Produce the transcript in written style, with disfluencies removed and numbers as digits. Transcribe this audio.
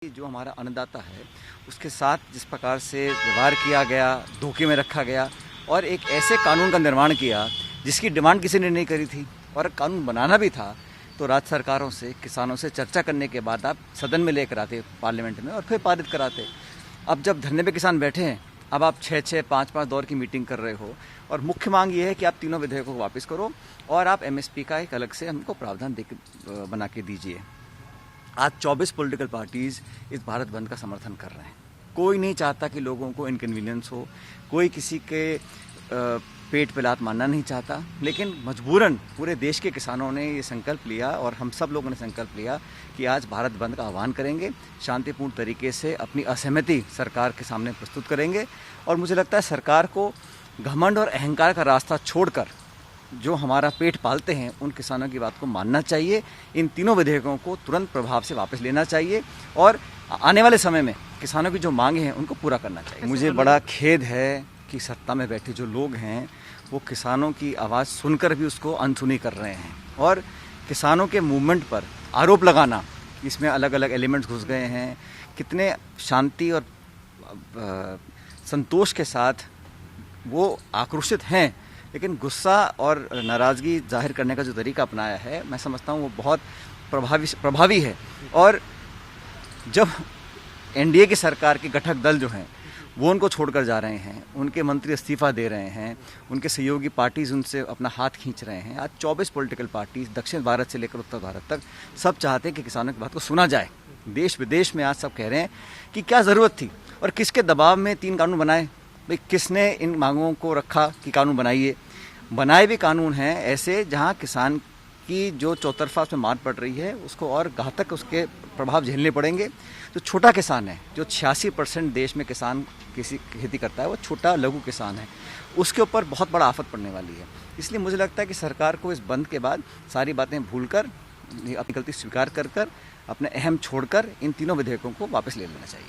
जो हमारा अन्नदाता है उसके साथ जिस प्रकार से व्यवहार किया गया, धोखे में रखा गया और एक ऐसे कानून का निर्माण किया जिसकी डिमांड किसी ने नहीं करी थी और कानून बनाना भी था तो राज्य सरकारों से, किसानों से चर्चा करने के बाद आप सदन में लेकर आते पार्लियामेंट में और फिर पारित कराते। अब जब धरने पे किसान बैठे हैं, अब आप 6-6, 5-5 दौर की मीटिंग कर रहे हो और मुख्य मांग ये है कि आप तीनों विधेयकों को वापस करो और आप एमएसपी का एक अलग से हमको प्रावधान बना के दीजिए। आज 24 पॉलिटिकल पार्टीज इस भारत बंद का समर्थन कर रहे हैं। कोई नहीं चाहता कि लोगों को इनकन्वीनियंस हो, कोई किसी के पेट पे लात मारना नहीं चाहता, लेकिन मजबूरन पूरे देश के किसानों ने ये संकल्प लिया और हम सब लोगों ने संकल्प लिया कि आज भारत बंद का आह्वान करेंगे, शांतिपूर्ण तरीके से अपनी असहमति सरकार के सामने प्रस्तुत करेंगे। और मुझे लगता है सरकार को घमंड और अहंकार का रास्ता छोड़कर जो हमारा पेट पालते हैं उन किसानों की बात को मानना चाहिए। इन तीनों विधेयकों को तुरंत प्रभाव से वापस लेना चाहिए और आने वाले समय में किसानों की जो मांगे हैं उनको पूरा करना चाहिए। मुझे बड़ा खेद है कि सत्ता में बैठे जो लोग हैं वो किसानों की आवाज़ सुनकर भी उसको अनसुनी कर रहे हैं और किसानों के मूवमेंट पर आरोप लगाना, इसमें अलग अलग एलिमेंट्स घुस गए हैं। कितने शांति और संतोष के साथ वो आक्रोशित हैं, लेकिन गुस्सा और नाराज़गी जाहिर करने का जो तरीका अपनाया है मैं समझता हूँ वो बहुत प्रभावी है। और जब एनडीए की सरकार के घटक दल जो हैं वो उनको छोड़कर जा रहे हैं, उनके मंत्री इस्तीफा दे रहे हैं, उनके सहयोगी पार्टीज उनसे अपना हाथ खींच रहे हैं। आज 24 पॉलिटिकल पार्टीज दक्षिण भारत से लेकर उत्तर भारत तक सब चाहते हैं कि किसानों की बात को सुना जाए। देश विदेश में आज सब कह रहे हैं कि क्या ज़रूरत थी और किसके दबाव में 3 कानून बनाए। भाई किसने इन मांगों को रखा कि कानून बनाइए? बनाए भी कानून हैं ऐसे जहां किसान की जो चौतरफा उसमें मार पड़ रही है उसको और घातक उसके प्रभाव झेलने पड़ेंगे। जो छोटा किसान है, जो 86% देश में किसान किसी खेती करता है, वो छोटा लघु किसान है, उसके ऊपर बहुत बड़ा आफत पड़ने वाली है। इसलिए मुझे लगता है कि सरकार को इस बंद के बाद सारी बातें भूलकर, अपनी गलती स्वीकार कर अपने अहम छोड़कर इन तीनों विधेयकों को वापस ले लेना चाहिए।